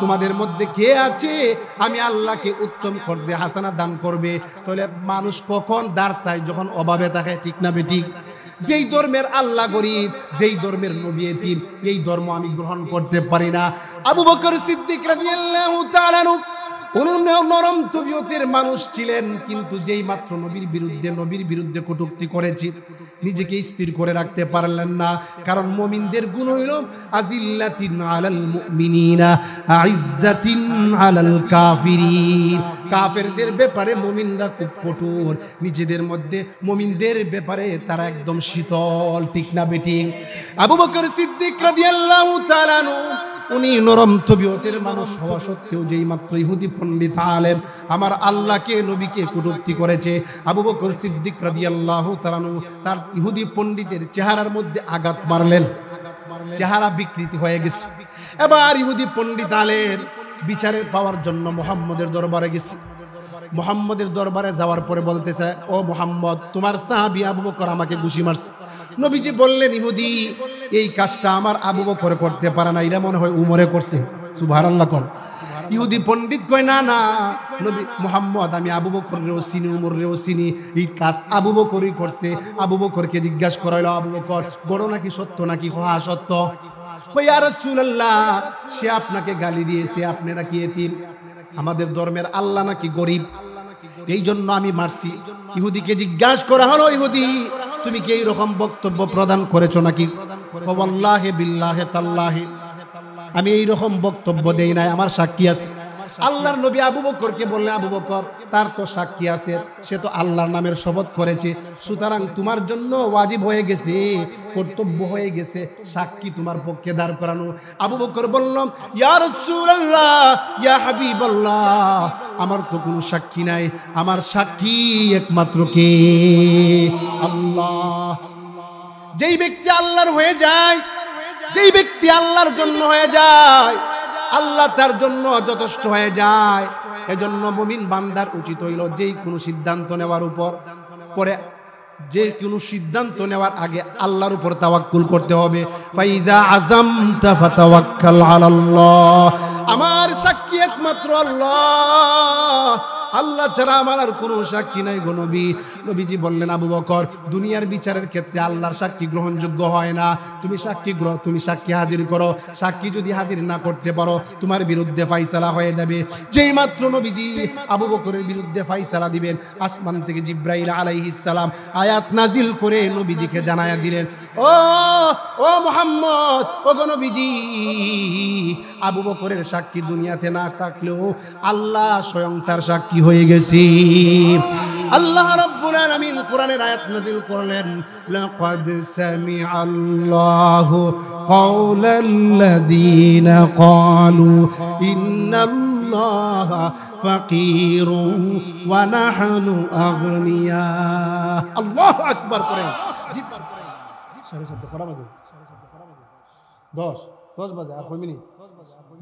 তোমাদের মধ্যে কে আছে আমি আল্লাহকে উত্তম কর্জে হাসানা দান করবে? তাহলে মানুষ কখন দাঁড় চায়? যখন অভাবে থাকে, ঠিক না বেঠিক? যেই ধর্মের আল্লাহ গরিব, যেই ধর্মের নবী এতিম, এই ধর্ম আমি গ্রহণ করতে পারি না। আবু বকর সিদ্দিক রাদিয়াল্লাহু তাআলা আনহু নরম তবিয়তের মানুষ ছিলেন, কিন্তু যেই মাত্র নবীর বিরুদ্ধে কটূক্তি করেছি, নিজেকে স্থির করে রাখতে পারলেন না। কারণ মুমিনদের গুণ হইল আজিল্লাতিন আলাল মুমিনিনা আইজ্জাতিন আলাল কাফিরিন। কাফেরদের ব্যাপারে মুমিনরা খুব কঠোর, নিজেদের মধ্যে মুমিনদের ব্যাপারে তারা একদম শীতল, ঠিক না বেঠিক? আবু বকর সিদ্দিক রাদিয়াল্লাহু তাআলা আনহু উনি নরম তবিয়তের মানুষ হওয়া সত্ত্বেও যেই মাত্র ইহুদি পণ্ডিত আলেম আমার আল্লাহকে নবীকে কটূক্তি করেছে, আবু বকর সিদ্দিক রাদিয়াল্লাহু তাআলা আনহু তার ইহুদি পণ্ডিতের চেহারার মধ্যে আঘাত মারলেন। চেহারা বিকৃতি হয়ে গেছে। এবার ইহুদি পণ্ডিত আলেম বিচারের পাওয়ার জন্য মুহাম্মদের দরবারে গেছে। মুহাম্মদের দরবারে যাওয়ার পরে বলতেছে, ও মুহাম্মদ, তোমার সাহাবী আবু বকর আমাকে ঘুষি মারছে। নবীজি বললেন, ইহুদি এই কাজটা আমার আবু বকর করতে পারে না, এটা মনে হয় উমরে করছে। সুবহানাল্লাহ কোন? ইহুদি পণ্ডিত কয়, না না নবী মুহাম্মদ, আমি আবু বকরেও চিনি, উমরেও চিনি, এই কাজ আবু বকরই করছে। আবু বকরকে জিজ্ঞাসা করাইল, আবু বকর বড় নাকি সত্য নাকি? হ্যাঁ সত্য। কই ইয়া রাসূলুল্লাহ, সে আপনাকে গালি দিয়েছে, আপনি নাকি এতিম, আমাদের ধর্মের আল্লাহ নাকি গরিব, এই জন্য আমি মারছি। ইহুদিকে জিজ্ঞাসা করা হলো, ইহুদি তুমি কি এইরকম বক্তব্য প্রদান করেছো নাকি? ওয়াল্লাহি বিল্লাহি তাল্লাহি আমি এইরকম বক্তব্য দেই নাই, আমার সাক্ষী আছে। আল্লাহর নবী আবু বকরকে বললেন, আবু বকর তার তো সাক্ষী আছে, সে তো আল্লাহর নামের শপথ করেছে, সুতরাং তোমার জন্য ওয়াজিব হয়ে গেছে, কর্তব্য হয়ে গেছে সাক্ষী তোমার পক্ষে দাঁড় করানো। আবু বকর বলল, ইয়া রাসূলুল্লাহ, ইয়া হাবিবাল্লাহ, আমার তো কোনো সাক্ষী নাই, আমার সাক্ষী একমাত্র কে? আল্লাহ। যেই ব্যক্তি আল্লাহর হয়ে যায়, যেই ব্যক্তি আল্লাহর জন্য হয়ে যায়, আল্লাহ তার জন্য যথেষ্ট হয়ে যায়। এজন্য মুমিন বান্দার উচিত হইল যেই কোনো সিদ্ধান্ত নেওয়ার উপর পরে, যে কোনো সিদ্ধান্ত নেওয়ার আগে আল্লাহর উপর তাওয়াক্কুল করতে হবে। ফাইজা আযামতা ফাতাওয়াক্কাল আলাল্লাহ, আমার সাক্ষী একমাত্র আল্লাহ। আল্লাহ ছাড়া আমার আর কোনো সাক্ষী নাই গো নবী। নবীজি বললেন, আবু বকর, দুনিয়ার বিচারের ক্ষেত্রে আল্লাহর সাক্ষী গ্রহণযোগ্য হয় না। তুমি সাক্ষী হাজির করো। সাক্ষী যদি হাজির না করতে পারো, তোমার বিরুদ্ধে ফাইসালা হয়ে যাবে। যেই মাত্র নবীজি আবু বকরের বিরুদ্ধে ফাইসালা দিবেন, আসমান থেকে জিব্রাইল আলাইহিস সালাম আয়াত নাজিল করে নবীজিকে জানায়া দিলেন, ও মুহাম্মদ, ও গো নবীজি, আবু বকরের সাক্ষী দুনিয়াতে না থাকলেও আল্লাহ স্বয়ং তার সাক্ষী হয়ে গেছে। আল্লাহ রাব্বুল আলামিন কোরআনের আয়াত নাযিল করলেন, লাকাদ সামিআল্লাহু কাওলাল্লাযীনা ক্বালু ইন্নাল্লাহা ফাকীরুন ওয়া নাহনু আগনিয়া। আল্লাহু আকবার করেন। জি, 7:30 করা বাজে, 10 বাজে, আর কয় মিনিট?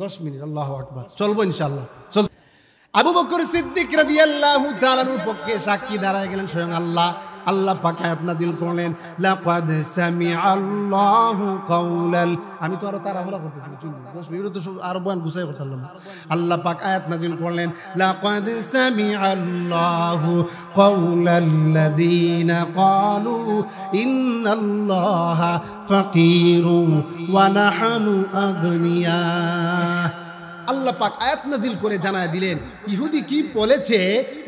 10 মিনিট। আল্লাহু আকবার। চলবো ইনশাআল্লাহ। চল। আবু বকর সিদ্দিক রাদিয়াল্লাহু তাআলার পক্ষে সাক্ষী দাঁড়ায় গেলেন স্বয়ং আল্লাহ। আল্লাহ পাক আয়াত নাযিল করলেন, লাকাদ সামিআল্লাহু কাওলাল, আমি তো আরো তাড়াহুড়া করতেছি, 10 মিনিট তো আরো বয়ান গুছাই করতে পারলাম না। আল্লাহ পাক আয়াত নাযিল করলেন, লাকাদ সামিআল্লাহু কাওলাল্লাযীনা ক্বালু ইন্নাল্লাহা ফাকীরুন ওয়া নাহনু আগনিয়া। আল্লাহ পাক আয়াত নাজিল করে জানায় দিলেন, ইহুদি কি বলেছে,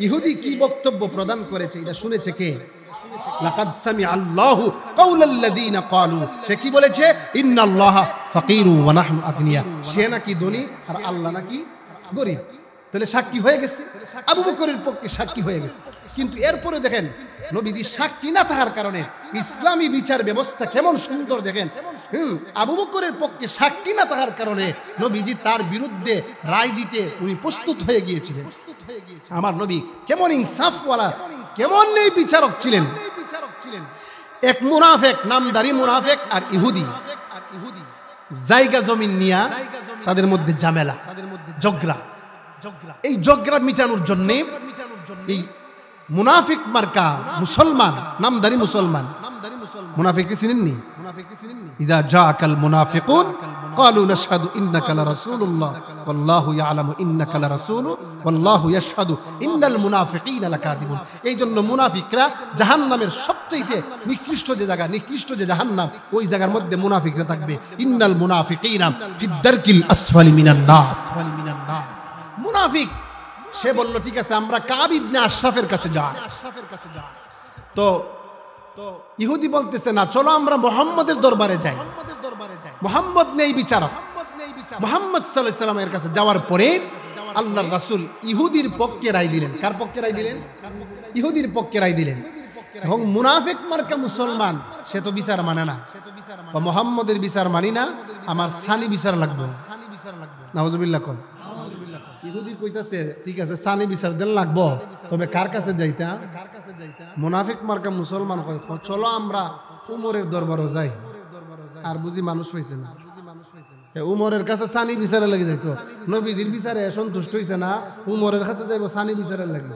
ইহুদি কি বক্তব্য প্রদান করেছে, এটা শুনেছে কে? লাকাদ সামিআল্লাহু কাওলাল্লাযীনা ক্বালু, সে কি বলেছে? ইন্নাল্লাহা ফাকীরুন ওয়া নাহনু আগনিয়া। সে নাকি ধনী আর আল্লাহ নাকি গরীব। তাহলে সাক্ষী হয়ে গেছে, আবু বকরের পক্ষে সাক্ষী হয়ে গেছে। কিন্তু এরপরে দেখেন, নবীজি সাক্ষী না থাকার কারণে ইসলামী বিচার ব্যবস্থা কেমন সুন্দর দেখেন। আবু বকরের পক্ষে সাক্ষী না থাকার কারণে নবীজি তার বিরুদ্ধে রায় দিতে উনি প্রস্তুত হয়ে গিয়েছিলেন। আমার নবী কেমন ইনসাফওয়ালা, কেমন নেই বিচারক ছিলেন। এক মুনাফিক, নামদারি মুনাফিক আর ইহুদি, জায়গা জমিন নিয়া তাদের মধ্যে ঝামেলা, ঝগড়া। এই ঝগড়া মিটানোর জন্য এই মুনাফিক মার্কা মুসলমান, নামদারি মুসলমান, মুনাফিককে চিনেননি? ইযা জাআকাল মুনাফিকুন ক্বালু নাশহাদু ইন্নাকা লারাসূলুল্লাহ ওয়াল্লাহু ইয়ালামু ইন্নাকা লারাসূলু ওয়াল্লাহু ইয়াশহাদু ইন্নাল মুনাফিকিনা লাকাযিবুন। এই জন্য মুনাফিকরা জাহান্নামের সবচেয়ে নিকৃষ্ট যে জায়গা, নিকৃষ্ট যে জাহান্নাম, ওই জায়গার মধ্যে মুনাফিকরা থাকবে। ইন্নাল মুনাফিকিনা ফিদ দারকিল আসফালি মিনান নার। মুনাফিক সে বলল, ঠিক আছে, আমরা কাব ইবনে আশরাফের কাছে যাই। তো ইহুদি বলতেছে, না, চলো আমরা মুহাম্মদের দরবারে যাই। মুহাম্মদ নেই বিচারক। মুহাম্মদ সাল্লাল্লাহু আলাইহি ওয়াসাল্লামের কাছে যাওয়ার পরে আল্লাহর রাসূল ইহুদির পক্ষে রায় দিলেন। কার পক্ষে রায় দিলেন? ইহুদির পক্ষে রায় দিলেন। এবং মুনাফিক মার্কা মুসলমান, সে তো বিচার মানে না। তো মুহাম্মদের বিচার মানি না, আমার সানি বিচার লাগবে। নাউজুবিল্লাহ। কোন ইহুদি কইতাছে, ঠিক আছে, সানি বিচার দেন লাগবো, তবে কার কাছে যাইতা? মুনাফিক মার্কা মুসলমান কয়, চলো আমরা উমরের দরবারও যাই। আর বুঝি মানুষ হইছে না, উমরের কাছে সানি বিচারে লেগে যাইতো। নবীজির বিচারে সন্তুষ্ট হইছে না, উমরের কাছে যাইব সানি বিচারের লাগি।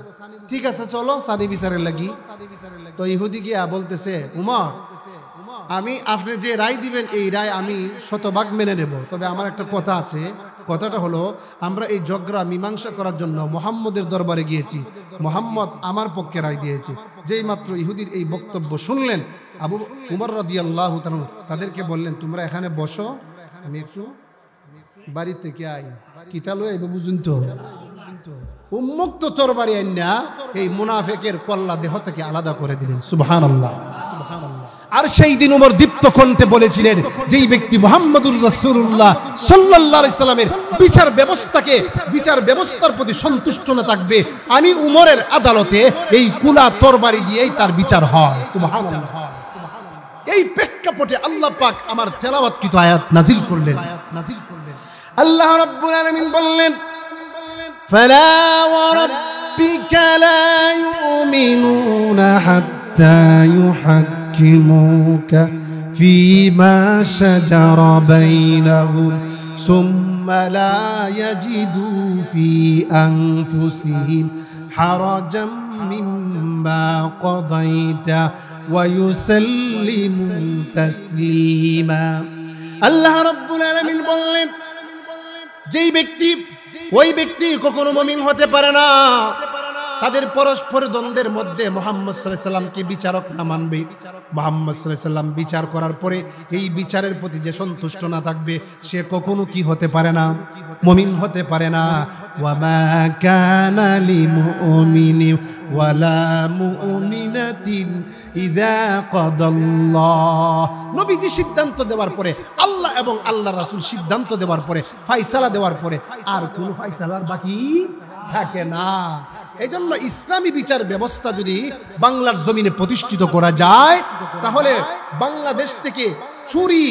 ঠিক আছে, চলো সানি বিচারের লাগি। তো ইহুদি গিয়া বলতেছে, উমর, আমি আপনি যে রায় দিবেন এই রায় আমি শতভাগ মেনে নেব, তবে আমার একটা কথা আছে। কথাটা হলো, আমরা এই ঝগড়া মীমাংসা করার জন্য মুহাম্মদের দরবারে গিয়েছি, মুহাম্মদ আমার পক্ষে রায় দিয়েছে। যেই মাত্র ইহুদির এই বক্তব্য শুনলেন, আবু উমর রাদিয়াল্লাহু তাআলা তাদেরকে বললেন, তোমরা এখানে বসো, আমি একটু বাড়ি থেকে আই, কিতা লই আইব বুঝুন তো। উন্মুক্ত তরবারি আইনা এই মুনাফিকের কল্লা দেহ থেকে আলাদা করে দিলেন। সুবহানাল্লাহ। আর সেই দিন উমর দীপ্ত কণ্ঠে বলেছিলেন, যেই ব্যক্তি মুহাম্মদুর রাসূলুল্লাহ সাল্লাল্লাহু আলাইহি সাল্লামের বিচার ব্যবস্থার প্রতি সন্তুষ্ট না থাকবে, আমি উমরের আদালতে এই কুলা তরবারি দিয়েই তার বিচার হয়। সুবহানাল্লাহ। এই প্রেক্ষাপটে আল্লাহ পাক আমার তেলাওয়াতকৃত আয়াত নাজিল করলেন। আল্লাহ রাব্বুল আলামিন বললেন, ফালা ওয়া রাব্বিকা লা ইউমিনুনা হাত্তা ইউহাক্কিমুকা ফীমা শাজারা বাইনাহুম সুম্মা লা ইয়াজিদু ফী আনফুসিহিম হারাজাম মিম্মা কাদাইতা ওয়া ইউসাল্লিমু তাসলিমা। আল্লাহ রাব্বুল আলামিন বললেন, যেই ব্যক্তি, ওই ব্যক্তি কখনো মুমিন হতে পারে না তাদের পরস্পর দ্বন্দ্বের মধ্যে মুহাম্মদ সাল্লাল্লাহু আলাইহি সাল্লামকে বিচারক না মানবে, মুহাম্মদ সাল্লাল্লাহু আলাইহি সাল্লাম বিচার করার পরে এই বিচারের প্রতি যে সন্তুষ্ট না থাকবে সে কখনো কি হতে পারে না, মুমিন হতে পারে না। ওয়া মা কানা লিমুমিনিন ওয়ালা মুমিনাতিন ইযা কাদাল্লাহ, নবীজি সিদ্ধান্ত দেওয়ার পরে, আল্লাহ এবং আল্লাহর রাসূল সিদ্ধান্ত দেওয়ার পরে, ফয়সালা দেওয়ার পরে আর কোনো ফয়সালার বাকি থাকে না। এই জন্য ইসলামী বিচার ব্যবস্থা যদি বাংলার জমিনে প্রতিষ্ঠিত করা যায় তাহলে বাংলাদেশ থেকে চুরি,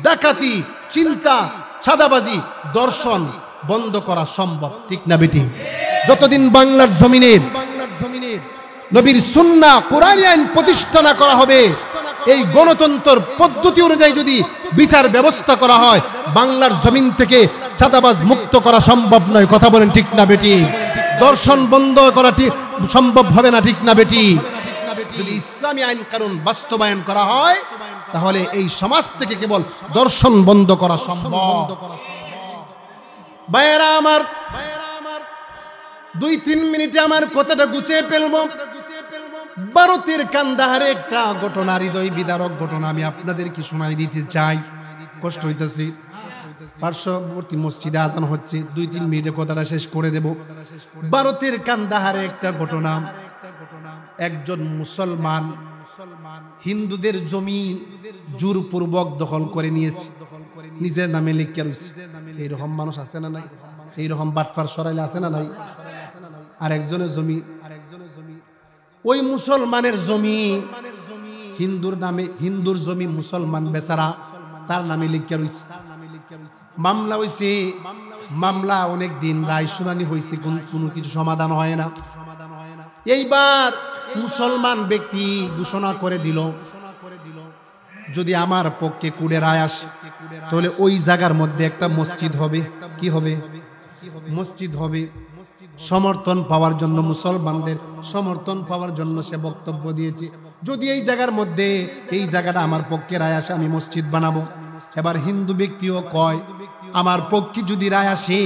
ডাকাতি, চিন্তা, চাঁদাবাজি, দর্শন বন্ধ করা সম্ভব, ঠিক না বেটি? যতদিন বাংলার জমিনে নবীর সুন্নাহ কোরআনী আইন প্রতিষ্ঠা না করা হবে, এই গণতন্ত্র পদ্ধতি অনুযায়ী যদি বিচার ব্যবস্থা করা হয়, বাংলার জমিন থেকে চাঁদাবাজ মুক্ত করা সম্ভব নয়। কথা বলেন ঠিক না বেটি? দর্শন বন্ধ করা ঠিক সম্ভব হবে না, ঠিক না বেটি? যদি ইসলামী আইন কানুন বাস্তবায়ন করা হয় তাহলে এই সমাজ থেকে কেবল দর্শন বন্ধ করা সম্ভব। ভাইয়েরা আমার, 2-3 মিনিটে আমার কথাটা গুছিয়ে ফেলবো। ভারতের কান্দাহারে একটা ঘটনা, হৃদয় বিদারক ঘটনা আমি আপনাদেরকে শোনাই দিতে চাই। কষ্ট হইতেছে, পার্শ্ববর্তী মসজিদে আজান হচ্ছে, 2-3 মিনিটে কথাটা শেষ করে দেব। ভারতের কান্দাহারে একটা ঘটনা, একজন মুসলমান হিন্দুদের জমি জোরপূর্বক দখল করে নিয়েছে, নিজের নামে লিখে রয়েছে। এইরকম মানুষ আছে না নাই? এইরকম বাটপার সরাইলে আছে না নাই? আরেকজনের জমি, ওই মুসলমানের জমি হিন্দুর নামে, হিন্দুর জমি মুসলমান বেচারা তার নামে লিখে রয়েছে। মামলা হয়েছে, মামলা অনেক দিন রায় শুনানি হয়েছে, কোনো কিছু সমাধান হয় না। এইবার মুসলমান ব্যক্তি ঘোষণা করে দিল, যদি আমার পক্ষে কুড়ে রায় আসে তাহলে ওই জায়গার মধ্যে একটা মসজিদ হবে। কি হবে? মসজিদ হবে। সমর্থন পাওয়ার জন্য, মুসলমানদের সমর্থন পাওয়ার জন্য সে বক্তব্য দিয়েছে, যদি এই জায়গার মধ্যে, এই জায়গাটা আমার পক্ষে রায় আসে আমি মসজিদ বানাবো। এবার হিন্দু ব্যক্তিও কয় আমার পক্ষে যদি রায় আসে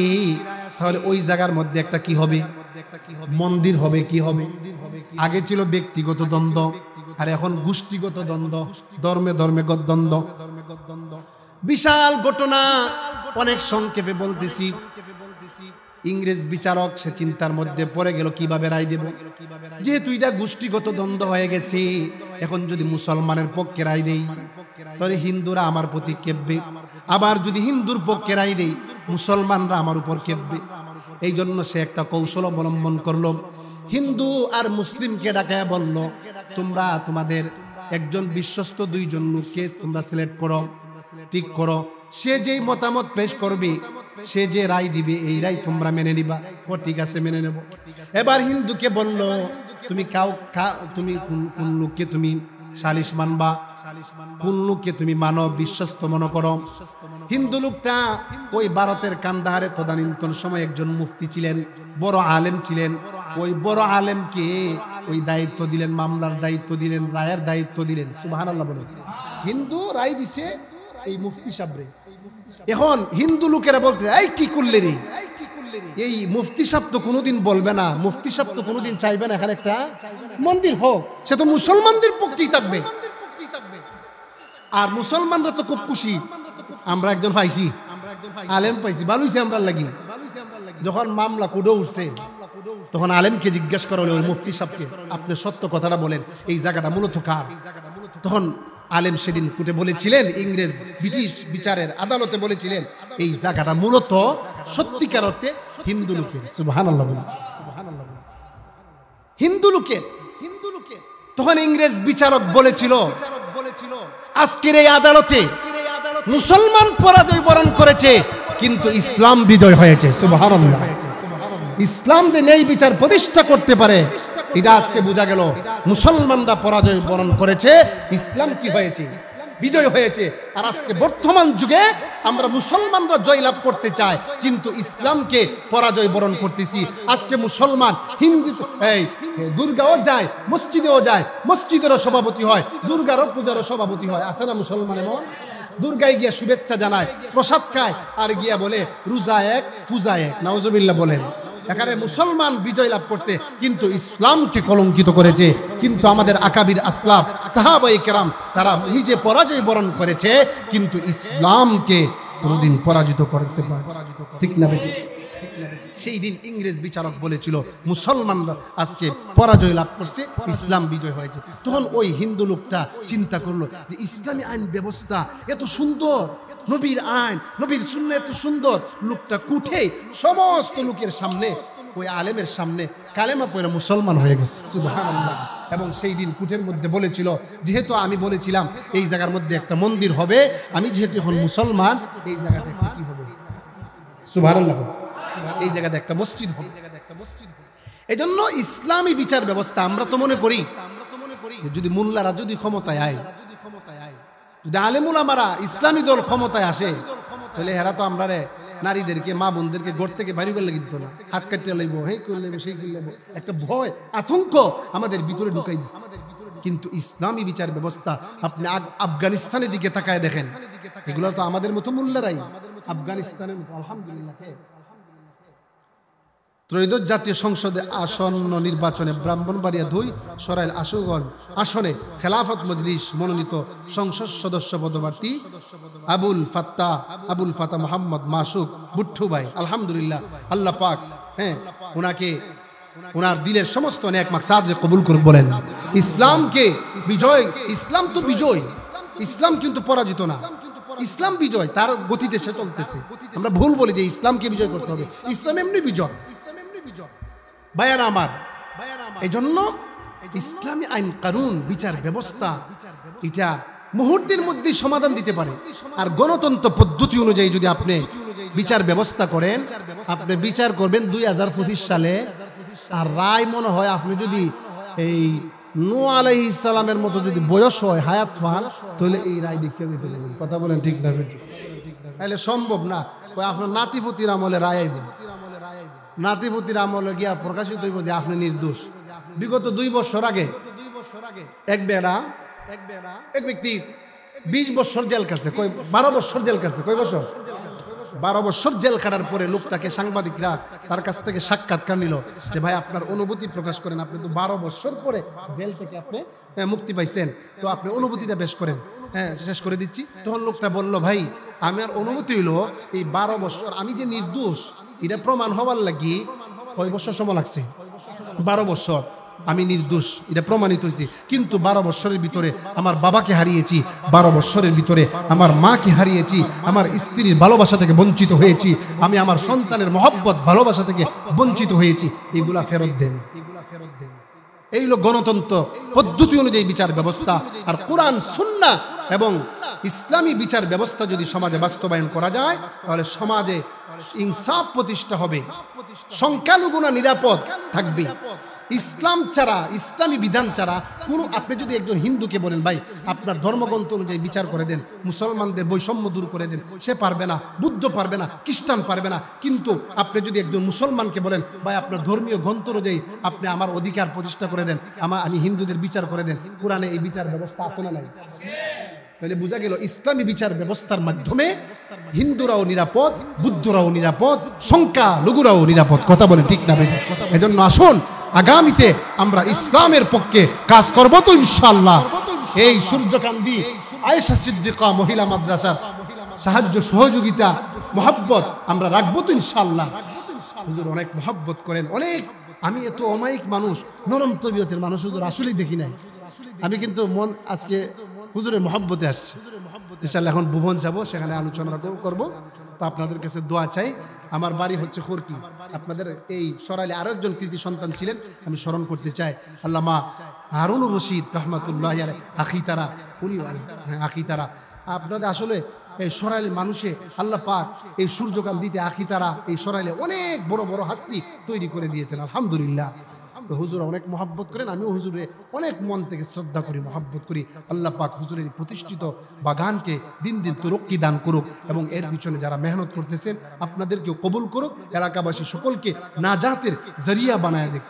তাহলে ওই জায়গার মধ্যে একটা কি হবে? মন্দির হবে। কি হবে? আগে ছিল ব্যক্তিগত দ্বন্দ্ব, আর এখন গোষ্ঠীগত দ্বন্দ্ব, ধর্মে ধর্মে দ্বন্দ্ব। বিশাল ঘটনা। অনেক সংক্ষেপে বলতেছি। ইংরেজ বিচারক সে চিন্তার মধ্যে পড়ে গেল কিভাবে রায় দেব। যেহেতু এটা গোষ্ঠীগত দ্বন্দ্ব হয়ে গেছে, এখন যদি মুসলমানের পক্ষে রায় দেই তাহলে হিন্দুরা আমার প্রতি কেঁপবে, আবার যদি হিন্দুর পক্ষে রায় দেই মুসলমানরা আমার উপর কেঁপবে। এই জন্য সে একটা কৌশল অবলম্বন করলো। হিন্দু আর মুসলিমকে ডাকায় বলল, তোমরা তোমাদের একজন বিশ্বস্ত 2 জন লোককে তোমরা সিলেক্ট করো, ঠিক করো, সে যেই মতামত পেশ করবে, সে যে রায় দিবে এই রায় তোমরা মেনে নিবা। ও ঠিক আছে, মেনে নেব। এবার হিন্দুকে বলল, তুমি তুমি কোন লোককে তুমি সালিশ মানবা, কোন লোককে তুমি মানো, বিশ্বস্ত মনে করো। হিন্দু লোকটা ওই ভারতের কান্দাহারে তদানীন্তন সময় একজন মুফতি ছিলেন, বড় আলেম ছিলেন। ওই বড় আলেমকে ওই দায়িত্ব দিলেন, মামলার দায়িত্ব দিলেন, রায়ের দায়িত্ব দিলেন। সুবহানাল্লাহ বলেন। হিন্দু রায় দিছে এই মুফতি সাহেবরে। এখন হিন্দু লোকেরা বলতে, এই কি করলে রে, এই মুফতি সাহেব তো কোনোদিন বলবে না, মুফতি সাহেব তো কোনোদিন চাইবে না এখানে একটা মন্দির হোক, সে তো মুসলমানদের পক্ষেই থাকবে। আর মুসলমানরা তো খুব খুশি, আমরা একজন পাইছি, আলেম পাইছি, ভালো হইছে আমরা লাগি। যখন মামলা কুডো উঠছে তখন আলেমকে জিজ্ঞাসা করা হলো, ওই মুফতি সাহেবকে, আপনি সত্য কথাটা বলেন, এই জায়গাটা মূলত কার? তখন আলেম সেদিন কোর্টে বলেছিলেন, ইংরেজ ব্রিটিশ বিচারের আদালতে বলেছিলেন, এই জায়গাটা মূলত সত্যিকার অর্থে হিন্দু লোকের। সুবহানাল্লাহ বলেন। হিন্দু লোকের। তখন ইংরেজ বিচারক বলেছিল, আজকের এই আদালতে মুসলমান পরাজয় বরণ করেছে কিন্তু ইসলাম বিজয় হয়েছে। সুবহানাল্লাহ। ইসলাম যে ন্যায় বিচার প্রতিষ্ঠা করতে পারে এটা আজকে বোঝা গেল। মুসলমানরা পরাজয় বরণ করেছে, ইসলাম কি হয়েছে? বিজয় হয়েছে। আর আজকে বর্তমান যুগে আমরা মুসলমানরা জয়লাভ করতে চাই কিন্তু ইসলামকে পরাজয় বরণ করতেছি। আজকে মুসলমান হিন্দু দুর্গাও যায়, মসজিদেও যায়, মসজিদেরও সভাপতি হয়, দুর্গারও পূজারও সভাপতি হয়। আছে না মুসলমান এমন? দুর্গায় গিয়া শুভেচ্ছা জানায়, প্রসাদ খায়, আর গিয়া বলে রোজা এক পূজা এক। নাউজুবিল্লাহ বলেন। এখানে মুসলমান বিজয় লাভ করছে, কিন্তু ইসলামকে কলঙ্কিত করেছে। কিন্তু আমাদের আকাবির আসলাফ সাহাবায়ে কেরাম তারা নিজে পরাজয় বরণ করেছে, কিন্তু ইসলামকে কোনোদিন পরাজিত করতে পারে, ঠিক না বেটি? সেই দিন ইংরেজ বিচারক বলেছিল মুসলমানরা আজকে পরাজয় লাভ করছে, ইসলাম বিজয় হয়েছে। তখন ওই হিন্দু লোকটা চিন্তা করলো যে ইসলামী আইন ব্যবস্থা এত সুন্দর, নবীর আইন, নবীর সুন্নাহ এত সুন্দর। লোকটা কুঠে সমস্ত লোকের সামনে, ওই আলেমের সামনে কালেমা পড়ে মুসলমান হয়ে গেছে, সুবহানাল্লাহ। এবং সেই দিন কুঠের মধ্যে বলেছিল, যেহেতু আমি বলেছিলাম এই জায়গার মধ্যে একটা মন্দির হবে, আমি যেহেতু এখন মুসলমান, এই জায়গাতে কি হবে? সুবহানাল্লাহ। এই জায়গাতে একটা মসজিদ হবে। এই জন্য ইসলামী বিচার ব্যবস্থা আমরা তো মনে করি যে যদি মোল্লারা যদি ক্ষমতায় আয়, যদি আলেম ওলামারা ইসলামী দল ক্ষমতায় আসে, তাহলে এরা তো আমরা নারীদেরকে, মা বোনদেরকে ঘর থেকে বাড়ি বের লাগিয়ে দিত না, হাত কাটিয়ে লইব, হে করে লইব, সেই করে লইব, একটা ভয় আতঙ্ক আমাদের ভিতরে ঢুকাই দিচ্ছে। কিন্তু ইসলামী বিচার ব্যবস্থা আপনি আফগানিস্তানের দিকে তাকায় দেখেন, এগুলো তো আমাদের মতো মোল্লারাই, আফগানিস্তানের মতো। আলহামদুলিল্লাহ। ত্রয়োদশ জাতীয় সংসদে আসন্ন নির্বাচনে ব্রাহ্মণবাড়িয়া 2 সরাইল আশুগঞ্জ আসনে খেলাফত মজলিস মনোনীত সংসদ সদস্য পদপ্রার্থী আবুল ফাত্তা মোহাম্মদ মাসুক বুট্টু ভাই, আলহামদুলিল্লাহ, আল্লাহ পাক ওনাকে ওনার দিলের সমস্ত নেক মাকসাদ কবুল করুন। বলেন ইসলামকে বিজয়, ইসলাম তো বিজয়, ইসলাম কিন্তু পরাজিত না, ইসলাম বিজয়, তার গতিতে সে চলতেছে। আমরা ভুল বলি যে ইসলামকে বিজয় করতে হবে, ইসলাম এমনি বিজয়। ভাইয়ারা আমার, এই জন্য ইসলামী আইন কানুন বিচার ব্যবস্থা এটা মুহূর্তের মধ্যে সমাধান দিতে পারে। আর গণতন্ত্র পদ্ধতি অনুযায়ী যদি আপনি বিচার ব্যবস্থা করেন, আপনি বিচার করবেন 2025 সালে, আর রায় মনে হয় আপনি যদি এই নূহ আলাইহিস সালামের মতো যদি বয়স হয়, হায়াত পান, তাহলে এই রায় দীক্ষা দিতে পারবেন। কথা বলেন ঠিক না বেটি? তাহলে সম্ভব না, আপনার নাতিপুতির আমলে রায় আইবেন, নাতিপুতির আমলে গিয়া প্রকাশিত হইব যে আপনি নির্দোষ। বিগত 2 বছর আগে এক ব্যক্তি 20 বছর জেল কাটছে, 12 বছর জেল কাটছে। কয় বছর? 12 বছর জেল কাটার পরে লোকটাকে সাংবাদিকরা তার কাছ থেকে সাক্ষাৎকার নিল যে ভাই আপনার অনুভূতি প্রকাশ করেন, আপনি তো 12 বছর পরে জেল থেকে আপনি মুক্তি পাইছেন, তো আপনি অনুভূতিটা বেশ করেন। শেষ করে দিচ্ছি। তখন লোকটা বলল, ভাই আমার অনুভূতি হইলো এই 12 বছর আমি যে নির্দোষ এটা প্রমাণ হওয়ার লাগি কয় বছর সময় লাগছে? 12 বছর আমি নির্দোষ এটা প্রমাণিত হয়েছে। কিন্তু 12 বছরের ভিতরে আমার বাবাকে হারিয়েছি, 12 বছরের ভিতরে আমার মাকে হারিয়েছি, আমার স্ত্রীর ভালোবাসা থেকে বঞ্চিত হয়েছি, আমি আমার সন্তানের মহব্বত ভালোবাসা থেকে বঞ্চিত হয়েছি, এগুলা ফেরত দেন। এই হলো গণতন্ত্র পদ্ধতি অনুযায়ী বিচার ব্যবস্থা। আর কোরআন সুন্নাহ এবং ইসলামী বিচার ব্যবস্থা যদি সমাজে বাস্তবায়ন করা যায়, তাহলে সমাজে ইনসাফ প্রতিষ্ঠা হবে, সংখ্যালঘুরা নিরাপদ থাকবে। ইসলাম ছাড়া, ইসলামী বিধান ছাড়া কোনো, আপনি যদি একজন হিন্দুকে বলেন ভাই আপনার ধর্মগ্রন্থ অনুযায়ী বিচার করে দেন, মুসলমানদের বৈষম্য দূর করে দেন, সে পারবে না, বুদ্ধ পারবে না, খ্রিস্টান পারবে না। কিন্তু আপনি যদি একজন মুসলমানকে বলেন ভাই আপনার ধর্মীয় গ্রন্থ অনুযায়ী আপনি আমার অধিকার প্রতিষ্ঠা করে দেন, আমি হিন্দুদের বিচার করে দেন, কোরআনে এই বিচার ব্যবস্থা আছে না নাই? তাহলে বোঝা গেল ইসলামী বিচার ব্যবস্থার মাধ্যমে হিন্দুরাও নিরাপদ, বুদ্ধরাও নিরাপদ, সংখ্যালঘুরাও নিরাপদ। কথা বলেন ঠিক না? এজন্য আসুন আগামীতে আমরা ইসলামের পক্ষে কাজ করব তো ইনশাআল্লাহ। এই সূর্যকান্দি আয়েশা সিদ্দিকা মহিলা মাদ্রাসার সাহায্য সহযোগিতা মহব্বত আমরা রাখবো তো ইনশাআল্লাহ। হুজুর অনেক মহব্বত করেন, অনেক, আমি এত অমায়িক মানুষ, নরম তবিয়তের মানুষ হুজুর আসলেই দেখি নাই। আমি কিন্তু আজকে হুজুরের মহব্বতে আসছি। ইনশাআল্লাহ এখন ভুবন যাব, সেখানে আলোচনা করব। তো আপনাদের কাছে দোয়া চাই। আমার বাড়ি হচ্ছে খোরকি, আপনাদের এই সরাইলে আরো একজন কৃতি সন্তান ছিলেন, আমি স্মরণ করতে চাই। আল্লামা হারুনুর রশিদ রহমাতুল্লাহ আখিতারা, উনি আখিতারা। আপনাদের আসলে এই সরাইলে মানুষে আল্লাহ পাক এই সূর্যকান্দিতে আখিতারা এই সরাইলে অনেক বড় বড় হাস্তি তৈরি করে দিয়েছেন, আলহামদুলিল্লাহ। তো হুজুর অনেক মহব্বত করেন, আমিও হুজুরে অনেক মন থেকে শ্রদ্ধা করি, মহব্বত করি। আল্লাহ পাক হুজুরের প্রতিষ্ঠিত বাগানকে দিন দিন তরক্কি দান করুক, এবং এর পিছনে যারা মেহনত করতেছেন আপনাদেরকেও কবুল করুক, এলাকাবাসী সকলকে নাজাতের জরিয়া বানায় দেখ।